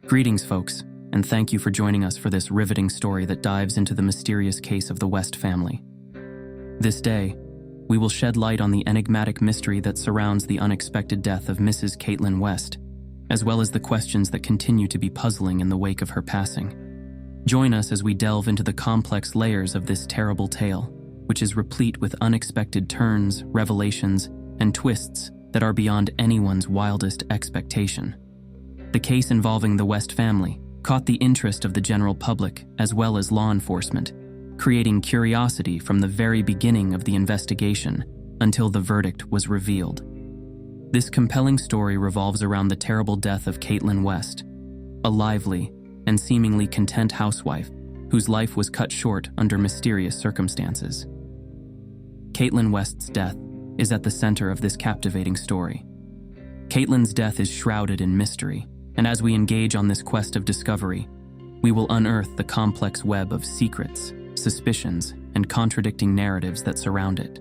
Greetings, folks, and thank you for joining us for this riveting story that dives into the mysterious case of the West family. This day, we will shed light on the enigmatic mystery that surrounds the unexpected death of Mrs. Caitlin West, as well as the questions that continue to be puzzling in the wake of her passing. Join us as we delve into the complex layers of this terrible tale, which is replete with unexpected turns, revelations, and twists that are beyond anyone's wildest expectation. The case involving the West family caught the interest of the general public as well as law enforcement, creating curiosity from the very beginning of the investigation until the verdict was revealed. This compelling story revolves around the terrible death of Caitlin West, a lively and seemingly content housewife whose life was cut short under mysterious circumstances. Caitlin West's death is at the center of this captivating story. Caitlin's death is shrouded in mystery, and as we engage on this quest of discovery, we will unearth the complex web of secrets, suspicions, and contradicting narratives that surround it.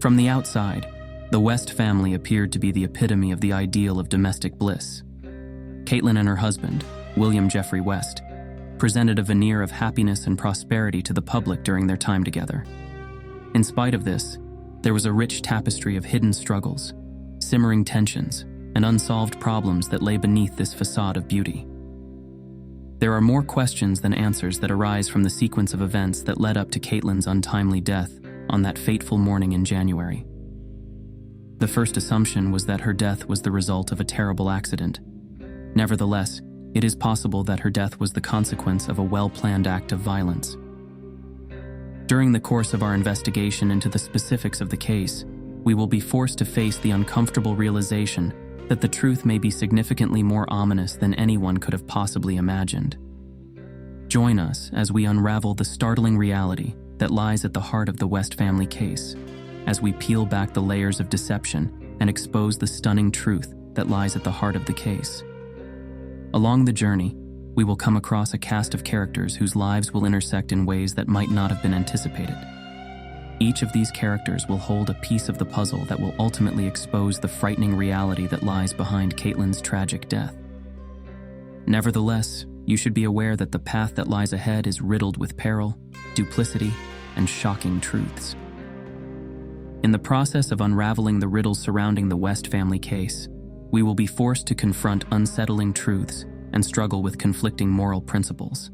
From the outside, the West family appeared to be the epitome of the ideal of domestic bliss. Caitlin and her husband, William Jeffrey West, presented a veneer of happiness and prosperity to the public during their time together. In spite of this, there was a rich tapestry of hidden struggles, simmering tensions, and unsolved problems that lay beneath this facade of beauty. There are more questions than answers that arise from the sequence of events that led up to Caitlin's untimely death on that fateful morning in January. The first assumption was that her death was the result of a terrible accident. Nevertheless, it is possible that her death was the consequence of a well-planned act of violence. During the course of our investigation into the specifics of the case, we will be forced to face the uncomfortable realization that the truth may be significantly more ominous than anyone could have possibly imagined. Join us as we unravel the startling reality that lies at the heart of the West family case, as we peel back the layers of deception and expose the stunning truth that lies at the heart of the case. Along the journey, we will come across a cast of characters whose lives will intersect in ways that might not have been anticipated. Each of these characters will hold a piece of the puzzle that will ultimately expose the frightening reality that lies behind Caitlin's tragic death. Nevertheless, you should be aware that the path that lies ahead is riddled with peril, duplicity, and shocking truths. In the process of unraveling the riddles surrounding the West family case, we will be forced to confront unsettling truths and struggle with conflicting moral principles.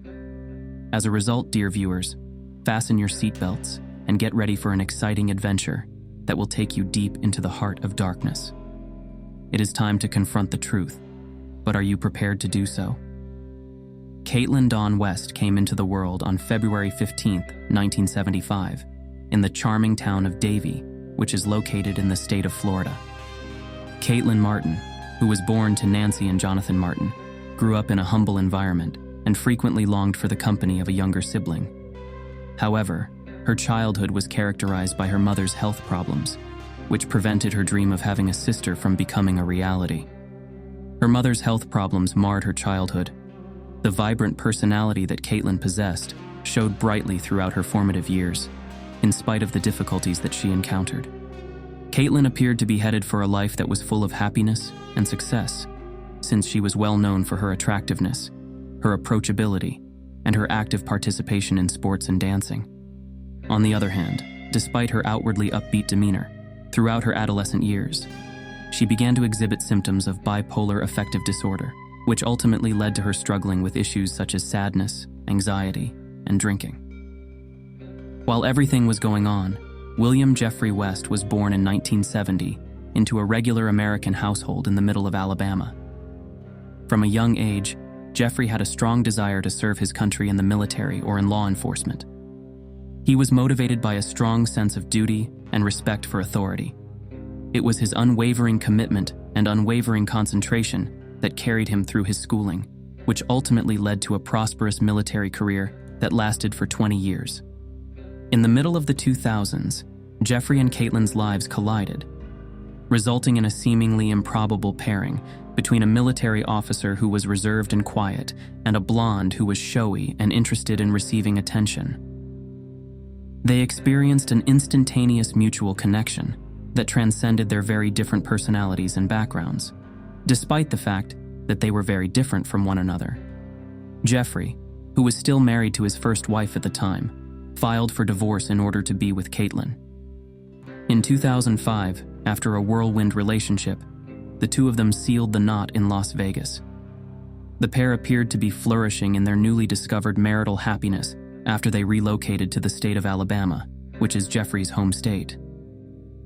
As a result, dear viewers, fasten your seatbelts and get ready for an exciting adventure that will take you deep into the heart of darkness. It is time to confront the truth, but are you prepared to do so? Caitlin Dawn West came into the world on February 15, 1975, in the charming town of Davie, which is located in the state of Florida. Caitlin Martin, who was born to Nancy and Jonathan Martin, grew up in a humble environment and frequently longed for the company of a younger sibling. However, her childhood was characterized by her mother's health problems, which prevented her dream of having a sister from becoming a reality. Her mother's health problems marred her childhood. The vibrant personality that Caitlin possessed showed brightly throughout her formative years, in spite of the difficulties that she encountered. Caitlin appeared to be headed for a life that was full of happiness and success, since she was well known for her attractiveness, her approachability, and her active participation in sports and dancing. On the other hand, despite her outwardly upbeat demeanor, throughout her adolescent years, she began to exhibit symptoms of bipolar affective disorder, which ultimately led to her struggling with issues such as sadness, anxiety, and drinking. While everything was going on, William Jeffrey West was born in 1970 into a regular American household in the middle of Alabama. From a young age, Jeffrey had a strong desire to serve his country in the military or in law enforcement. He was motivated by a strong sense of duty and respect for authority. It was his unwavering commitment and unwavering concentration that carried him through his schooling, which ultimately led to a prosperous military career that lasted for 20 years. In the middle of the 2000s, Jeffrey and Caitlin's lives collided, resulting in a seemingly improbable pairing between a military officer who was reserved and quiet and a blonde who was showy and interested in receiving attention. They experienced an instantaneous mutual connection that transcended their very different personalities and backgrounds. Despite the fact that they were very different from one another. Jeffrey, who was still married to his first wife at the time, filed for divorce in order to be with Caitlin. In 2005, after a whirlwind relationship, the two of them sealed the knot in Las Vegas. The pair appeared to be flourishing in their newly discovered marital happiness after they relocated to the state of Alabama, which is Jeffrey's home state.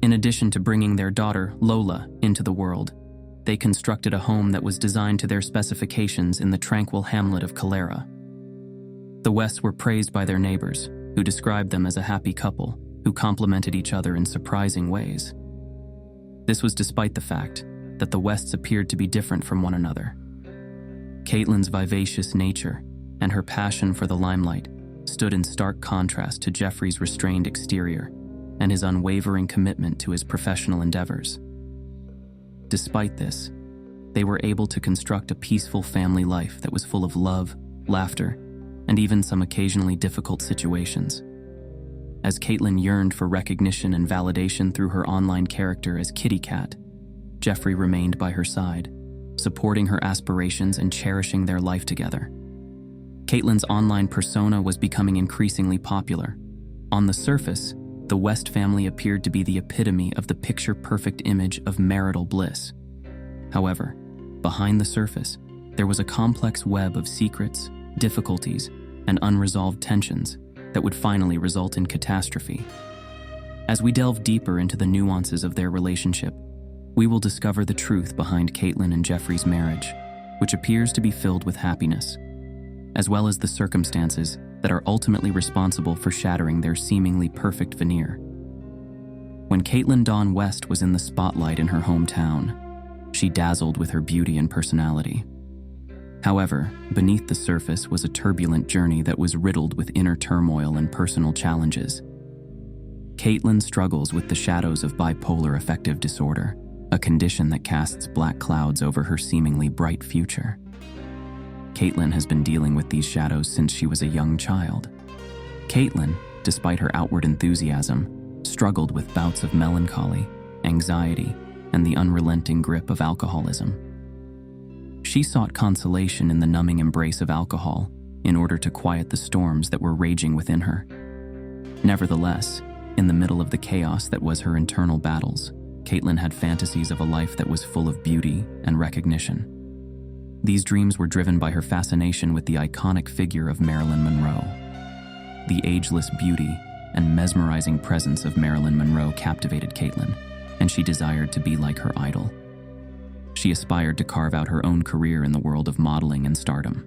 In addition to bringing their daughter, Lola, into the world, they constructed a home that was designed to their specifications in the tranquil hamlet of Calera. The Wests were praised by their neighbors, who described them as a happy couple who complemented each other in surprising ways. This was despite the fact that the Wests appeared to be different from one another. Caitlin's vivacious nature and her passion for the limelight stood in stark contrast to Jeffrey's restrained exterior and his unwavering commitment to his professional endeavors. Despite this, they were able to construct a peaceful family life that was full of love, laughter, and even some occasionally difficult situations. As Caitlin yearned for recognition and validation through her online character as Kitty Cat, Jeffrey remained by her side, supporting her aspirations and cherishing their life together. Caitlin's online persona was becoming increasingly popular. On the surface, the West family appeared to be the epitome of the picture-perfect image of marital bliss. However, behind the surface, there was a complex web of secrets, difficulties, and unresolved tensions that would finally result in catastrophe. As we delve deeper into the nuances of their relationship, we will discover the truth behind Caitlin and Jeffrey's marriage, which appears to be filled with happiness, as well as the circumstances that are ultimately responsible for shattering their seemingly perfect veneer. When Caitlin Dawn West was in the spotlight in her hometown, she dazzled with her beauty and personality. However, beneath the surface was a turbulent journey that was riddled with inner turmoil and personal challenges. Caitlin struggles with the shadows of bipolar affective disorder, a condition that casts black clouds over her seemingly bright future. Caitlin has been dealing with these shadows since she was a young child. Caitlin, despite her outward enthusiasm, struggled with bouts of melancholy, anxiety, and the unrelenting grip of alcoholism. She sought consolation in the numbing embrace of alcohol in order to quiet the storms that were raging within her. Nevertheless, in the middle of the chaos that was her internal battles, Caitlin had fantasies of a life that was full of beauty and recognition. These dreams were driven by her fascination with the iconic figure of Marilyn Monroe. The ageless beauty and mesmerizing presence of Marilyn Monroe captivated Caitlin, and she desired to be like her idol. She aspired to carve out her own career in the world of modeling and stardom.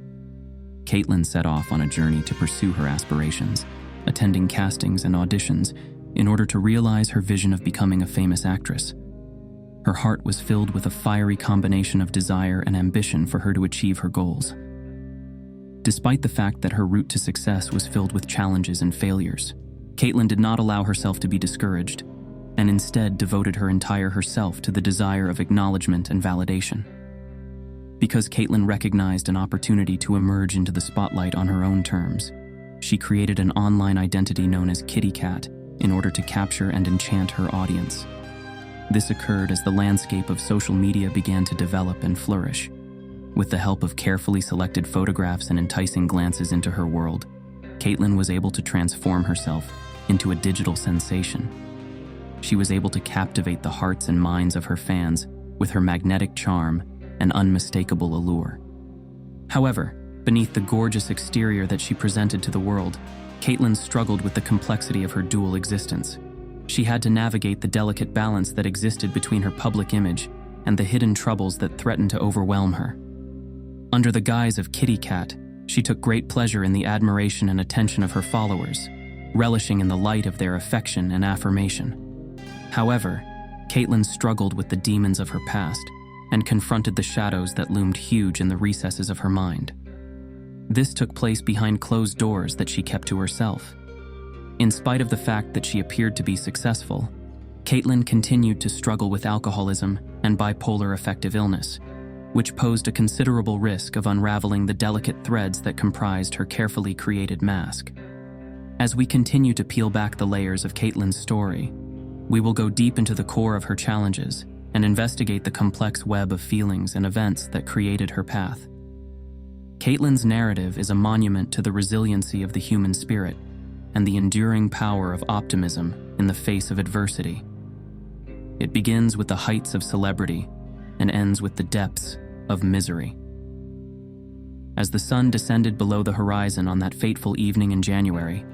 Caitlin set off on a journey to pursue her aspirations, attending castings and auditions in order to realize her vision of becoming a famous actress. Her heart was filled with a fiery combination of desire and ambition for her to achieve her goals. Despite the fact that her route to success was filled with challenges and failures, Caitlin did not allow herself to be discouraged, and instead devoted her entire herself to the desire of acknowledgement and validation. Because Caitlin recognized an opportunity to emerge into the spotlight on her own terms, she created an online identity known as Kitty Cat in order to capture and enchant her audience. This occurred as the landscape of social media began to develop and flourish. With the help of carefully selected photographs and enticing glances into her world, Caitlin was able to transform herself into a digital sensation. She was able to captivate the hearts and minds of her fans with her magnetic charm and unmistakable allure. However, beneath the gorgeous exterior that she presented to the world, Caitlin struggled with the complexity of her dual existence. She had to navigate the delicate balance that existed between her public image and the hidden troubles that threatened to overwhelm her. Under the guise of Kitty Cat, she took great pleasure in the admiration and attention of her followers, relishing in the light of their affection and affirmation. However, Caitlin struggled with the demons of her past and confronted the shadows that loomed huge in the recesses of her mind. This took place behind closed doors that she kept to herself. In spite of the fact that she appeared to be successful, Caitlin continued to struggle with alcoholism and bipolar affective illness, which posed a considerable risk of unraveling the delicate threads that comprised her carefully created mask. As we continue to peel back the layers of Caitlin's story, we will go deep into the core of her challenges and investigate the complex web of feelings and events that created her path. Caitlin's narrative is a monument to the resiliency of the human spirit and the enduring power of optimism in the face of adversity. It begins with the heights of celebrity and ends with the depths of misery. As the sun descended below the horizon on that fateful evening in January,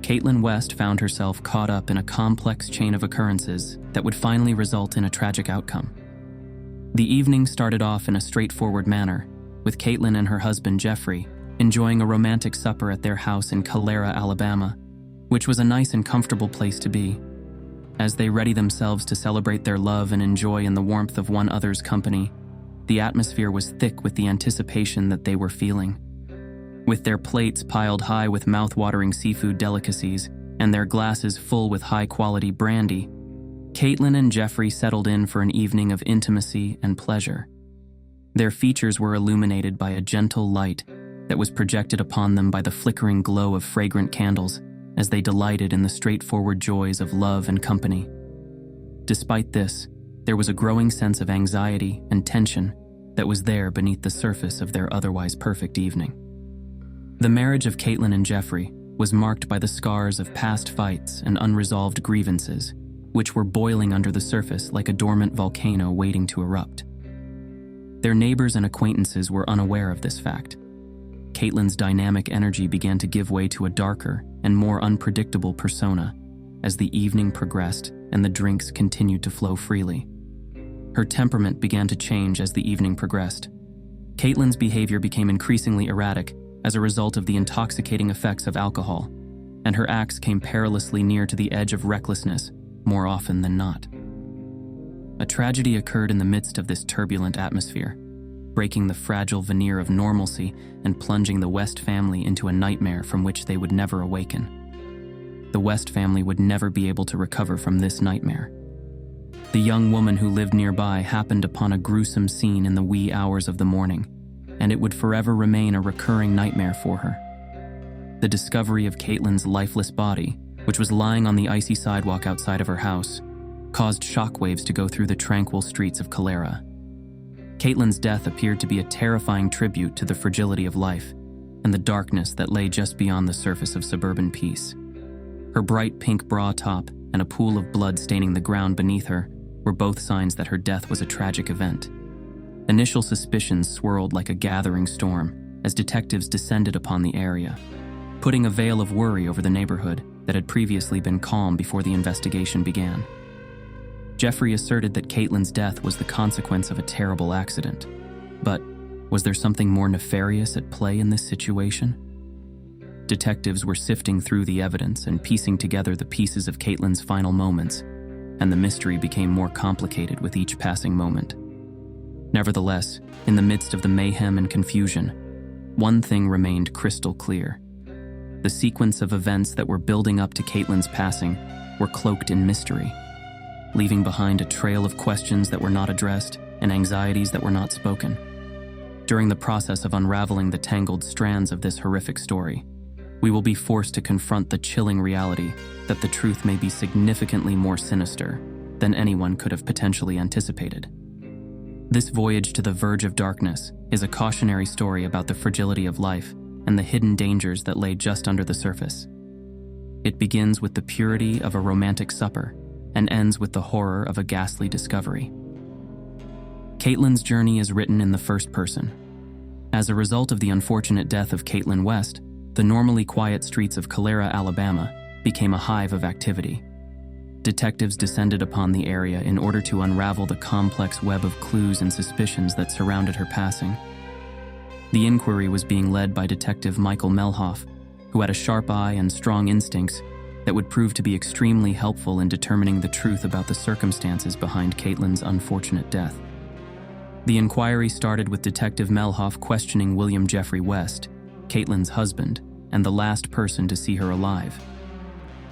Caitlin West found herself caught up in a complex chain of occurrences that would finally result in a tragic outcome. The evening started off in a straightforward manner, with Caitlin and her husband Jeffrey enjoying a romantic supper at their house in Calera, Alabama, which was a nice and comfortable place to be. As they ready themselves to celebrate their love and enjoy in the warmth of one other's company, the atmosphere was thick with the anticipation that they were feeling. With their plates piled high with mouth-watering seafood delicacies and their glasses full with high-quality brandy, Caitlin and Jeffrey settled in for an evening of intimacy and pleasure. Their features were illuminated by a gentle light that was projected upon them by the flickering glow of fragrant candles as they delighted in the straightforward joys of love and company. Despite this, there was a growing sense of anxiety and tension that was there beneath the surface of their otherwise perfect evening. The marriage of Caitlin and Jeffrey was marked by the scars of past fights and unresolved grievances, which were boiling under the surface like a dormant volcano waiting to erupt. Their neighbors and acquaintances were unaware of this fact. Caitlin's dynamic energy began to give way to a darker and more unpredictable persona as the evening progressed and the drinks continued to flow freely. Her temperament began to change as the evening progressed. Caitlin's behavior became increasingly erratic as a result of the intoxicating effects of alcohol, and her acts came perilously near to the edge of recklessness more often than not. A tragedy occurred in the midst of this turbulent atmosphere, breaking the fragile veneer of normalcy and plunging the West family into a nightmare from which they would never awaken. The West family would never be able to recover from this nightmare. The young woman who lived nearby happened upon a gruesome scene in the wee hours of the morning, and it would forever remain a recurring nightmare for her. The discovery of Caitlin's lifeless body, which was lying on the icy sidewalk outside of her house, caused shockwaves to go through the tranquil streets of Calera. Caitlin's death appeared to be a terrifying tribute to the fragility of life and the darkness that lay just beyond the surface of suburban peace. Her bright pink bra top and a pool of blood staining the ground beneath her were both signs that her death was a tragic event. Initial suspicions swirled like a gathering storm as detectives descended upon the area, putting a veil of worry over the neighborhood that had previously been calm before the investigation began. Jeffrey asserted that Caitlin's death was the consequence of a terrible accident. But was there something more nefarious at play in this situation? Detectives were sifting through the evidence and piecing together the pieces of Caitlin's final moments, and the mystery became more complicated with each passing moment. Nevertheless, in the midst of the mayhem and confusion, one thing remained crystal clear. The sequence of events that were building up to Caitlin's passing were cloaked in mystery, leaving behind a trail of questions that were not addressed and anxieties that were not spoken. During the process of unraveling the tangled strands of this horrific story, we will be forced to confront the chilling reality that the truth may be significantly more sinister than anyone could have potentially anticipated. This voyage to the verge of darkness is a cautionary story about the fragility of life and the hidden dangers that lay just under the surface. It begins with the purity of a romantic supper and ends with the horror of a ghastly discovery. Caitlin's journey is written in the first person. As a result of the unfortunate death of Caitlin West, the normally quiet streets of Calera, Alabama, became a hive of activity. Detectives descended upon the area in order to unravel the complex web of clues and suspicions that surrounded her passing. The inquiry was being led by Detective Michael Melhoff, who had a sharp eye and strong instincts that would prove to be extremely helpful in determining the truth about the circumstances behind Caitlin's unfortunate death. The inquiry started with Detective Melhoff questioning William Jeffrey West, Caitlin's husband, and the last person to see her alive.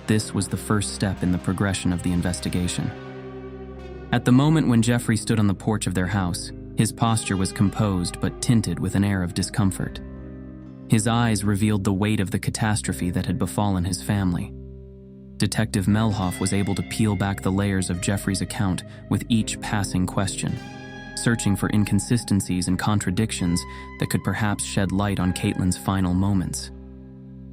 This was the first step in the progression of the investigation. At the moment when Jeffrey stood on the porch of their house, his posture was composed but tinted with an air of discomfort. His eyes revealed the weight of the catastrophe that had befallen his family. Detective Melhoff was able to peel back the layers of Jeffrey's account with each passing question, searching for inconsistencies and contradictions that could perhaps shed light on Caitlin's final moments.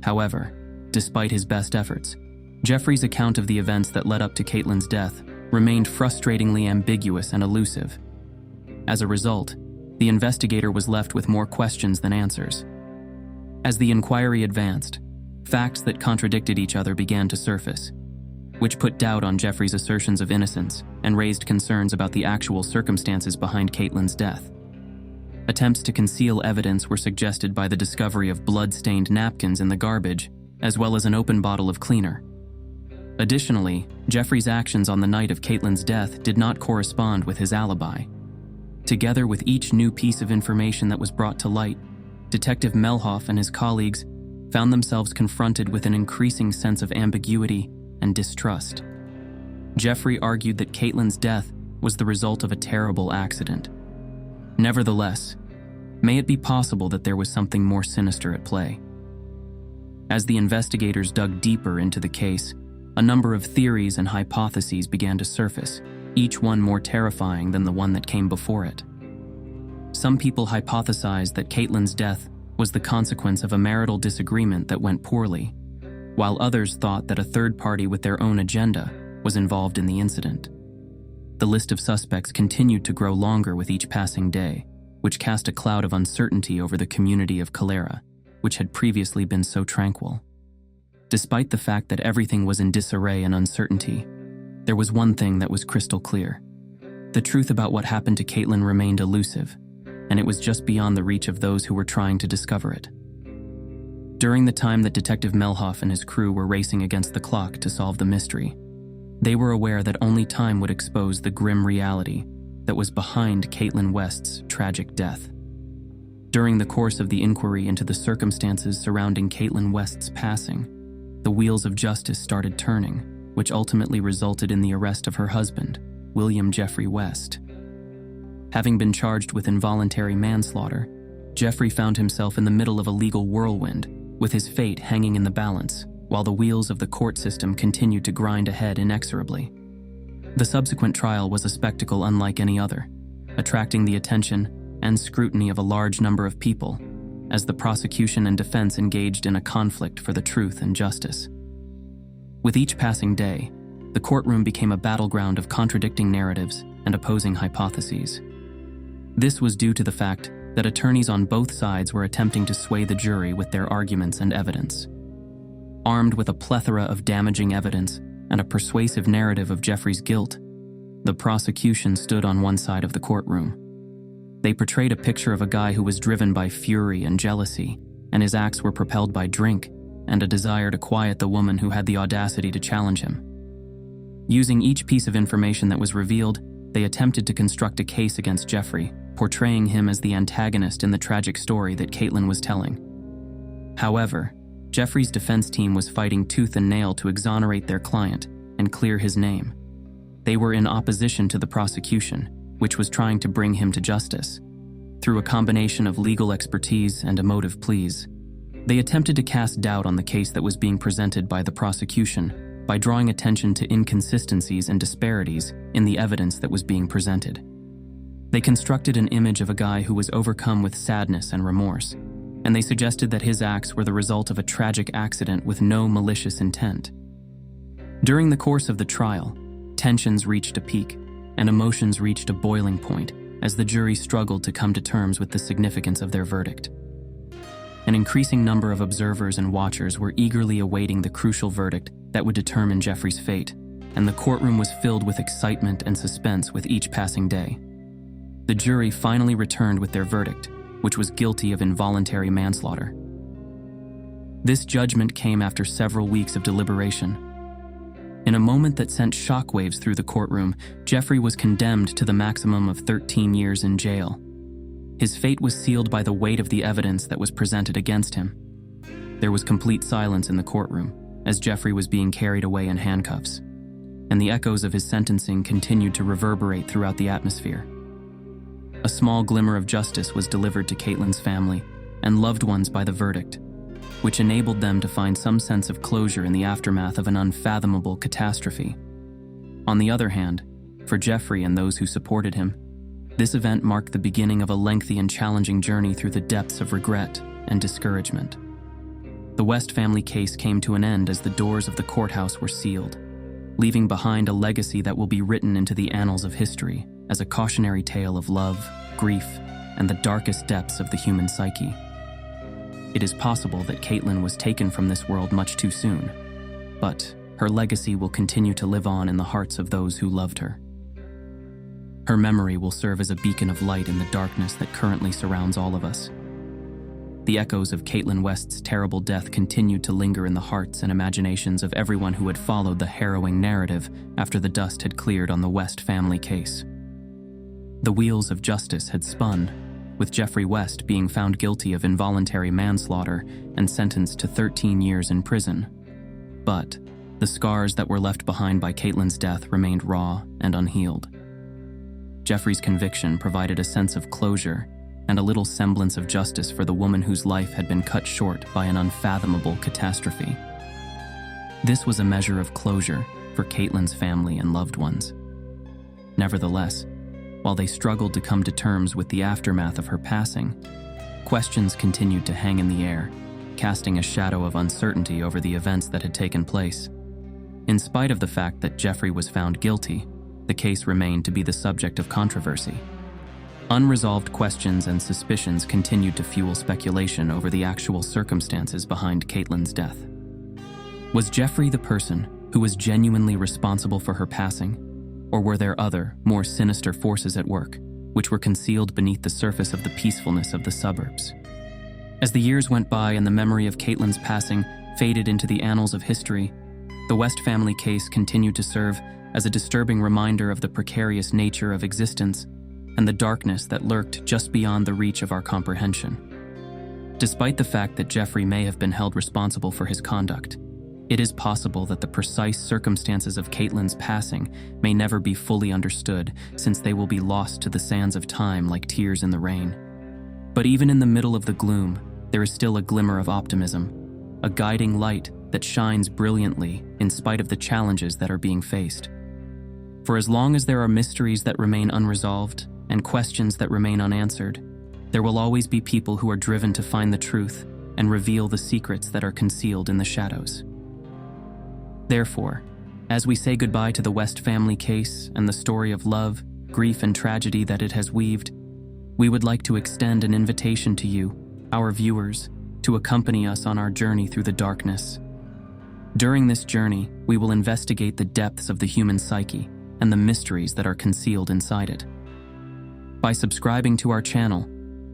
However, despite his best efforts, Jeffrey's account of the events that led up to Caitlin's death remained frustratingly ambiguous and elusive. As a result, the investigator was left with more questions than answers. As the inquiry advanced, facts that contradicted each other began to surface, which put doubt on Jeffrey's assertions of innocence and raised concerns about the actual circumstances behind Caitlin's death. Attempts to conceal evidence were suggested by the discovery of blood-stained napkins in the garbage, as well as an open bottle of cleaner. Additionally, Jeffrey's actions on the night of Caitlin's death did not correspond with his alibi. Together with each new piece of information that was brought to light, Detective Melhoff and his colleagues found themselves confronted with an increasing sense of ambiguity and distrust. Jeffrey argued that Caitlin's death was the result of a terrible accident. Nevertheless, may it be possible that there was something more sinister at play? As the investigators dug deeper into the case, a number of theories and hypotheses began to surface, each one more terrifying than the one that came before it. Some people hypothesized that Caitlin's death was the consequence of a marital disagreement that went poorly, while others thought that a third party with their own agenda was involved in the incident. The list of suspects continued to grow longer with each passing day, which cast a cloud of uncertainty over the community of Calera, which had previously been so tranquil. Despite the fact that everything was in disarray and uncertainty, there was one thing that was crystal clear. The truth about what happened to Caitlin remained elusive, and it was just beyond the reach of those who were trying to discover it. During the time that Detective Melhoff and his crew were racing against the clock to solve the mystery, they were aware that only time would expose the grim reality that was behind Caitlin West's tragic death. During the course of the inquiry into the circumstances surrounding Caitlin West's passing, the wheels of justice started turning, which ultimately resulted in the arrest of her husband, William Jeffrey West. Having been charged with involuntary manslaughter, Jeffrey found himself in the middle of a legal whirlwind, with his fate hanging in the balance, while the wheels of the court system continued to grind ahead inexorably. The subsequent trial was a spectacle unlike any other, attracting the attention and scrutiny of a large number of people, as the prosecution and defense engaged in a conflict for the truth and justice. With each passing day, the courtroom became a battleground of contradicting narratives and opposing hypotheses. This was due to the fact that attorneys on both sides were attempting to sway the jury with their arguments and evidence. Armed with a plethora of damaging evidence and a persuasive narrative of Jeffrey's guilt, the prosecution stood on one side of the courtroom. They portrayed a picture of a guy who was driven by fury and jealousy, and his acts were propelled by drink and a desire to quiet the woman who had the audacity to challenge him. Using each piece of information that was revealed, they attempted to construct a case against Jeffrey, portraying him as the antagonist in the tragic story that Caitlin was telling. However, Jeffrey's defense team was fighting tooth and nail to exonerate their client and clear his name. They were in opposition to the prosecution, which was trying to bring him to justice. Through a combination of legal expertise and emotive pleas, they attempted to cast doubt on the case that was being presented by the prosecution by drawing attention to inconsistencies and disparities in the evidence that was being presented. They constructed an image of a guy who was overcome with sadness and remorse, and they suggested that his acts were the result of a tragic accident with no malicious intent. During the course of the trial, tensions reached a peak, and emotions reached a boiling point as the jury struggled to come to terms with the significance of their verdict. An increasing number of observers and watchers were eagerly awaiting the crucial verdict that would determine Jeffrey's fate, and the courtroom was filled with excitement and suspense with each passing day. The jury finally returned with their verdict, which was guilty of involuntary manslaughter. This judgment came after several weeks of deliberation. In a moment that sent shockwaves through the courtroom, Jeffrey was condemned to the maximum of 13 years in jail. His fate was sealed by the weight of the evidence that was presented against him. There was complete silence in the courtroom as Jeffrey was being carried away in handcuffs, and the echoes of his sentencing continued to reverberate throughout the atmosphere. A small glimmer of justice was delivered to Caitlin's family and loved ones by the verdict, which enabled them to find some sense of closure in the aftermath of an unfathomable catastrophe. On the other hand, for Jeffrey and those who supported him, this event marked the beginning of a lengthy and challenging journey through the depths of regret and discouragement. The West family case came to an end as the doors of the courthouse were sealed, leaving behind a legacy that will be written into the annals of history as a cautionary tale of love, grief, and the darkest depths of the human psyche. It is possible that Caitlin was taken from this world much too soon, but her legacy will continue to live on in the hearts of those who loved her. Her memory will serve as a beacon of light in the darkness that currently surrounds all of us. The echoes of Caitlin West's terrible death continued to linger in the hearts and imaginations of everyone who had followed the harrowing narrative after the dust had cleared on the West family case. The wheels of justice had spun, with Jeffrey West being found guilty of involuntary manslaughter and sentenced to 13 years in prison. But the scars that were left behind by Caitlin's death remained raw and unhealed. Jeffrey's conviction provided a sense of closure and a little semblance of justice for the woman whose life had been cut short by an unfathomable catastrophe. This was a measure of closure for Caitlin's family and loved ones. Nevertheless, while they struggled to come to terms with the aftermath of her passing, questions continued to hang in the air, casting a shadow of uncertainty over the events that had taken place. In spite of the fact that Jeffrey was found guilty, the case remained to be the subject of controversy. Unresolved questions and suspicions continued to fuel speculation over the actual circumstances behind Caitlin's death. Was Jeffrey the person who was genuinely responsible for her passing? Or were there other, more sinister forces at work, which were concealed beneath the surface of the peacefulness of the suburbs? As the years went by and the memory of Caitlin's passing faded into the annals of history, the West family case continued to serve as a disturbing reminder of the precarious nature of existence and the darkness that lurked just beyond the reach of our comprehension. Despite the fact that Jeffrey may have been held responsible for his conduct, it is possible that the precise circumstances of Caitlin's passing may never be fully understood, since they will be lost to the sands of time like tears in the rain. But even in the middle of the gloom, there is still a glimmer of optimism, a guiding light that shines brilliantly in spite of the challenges that are being faced. For as long as there are mysteries that remain unresolved and questions that remain unanswered, there will always be people who are driven to find the truth and reveal the secrets that are concealed in the shadows. Therefore, as we say goodbye to the West family case and the story of love, grief, and tragedy that it has weaved, we would like to extend an invitation to you, our viewers, to accompany us on our journey through the darkness. During this journey, we will investigate the depths of the human psyche and the mysteries that are concealed inside it. By subscribing to our channel,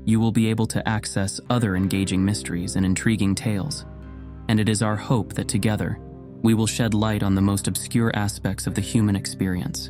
you will be able to access other engaging mysteries and intriguing tales, and it is our hope that together, we will shed light on the most obscure aspects of the human experience.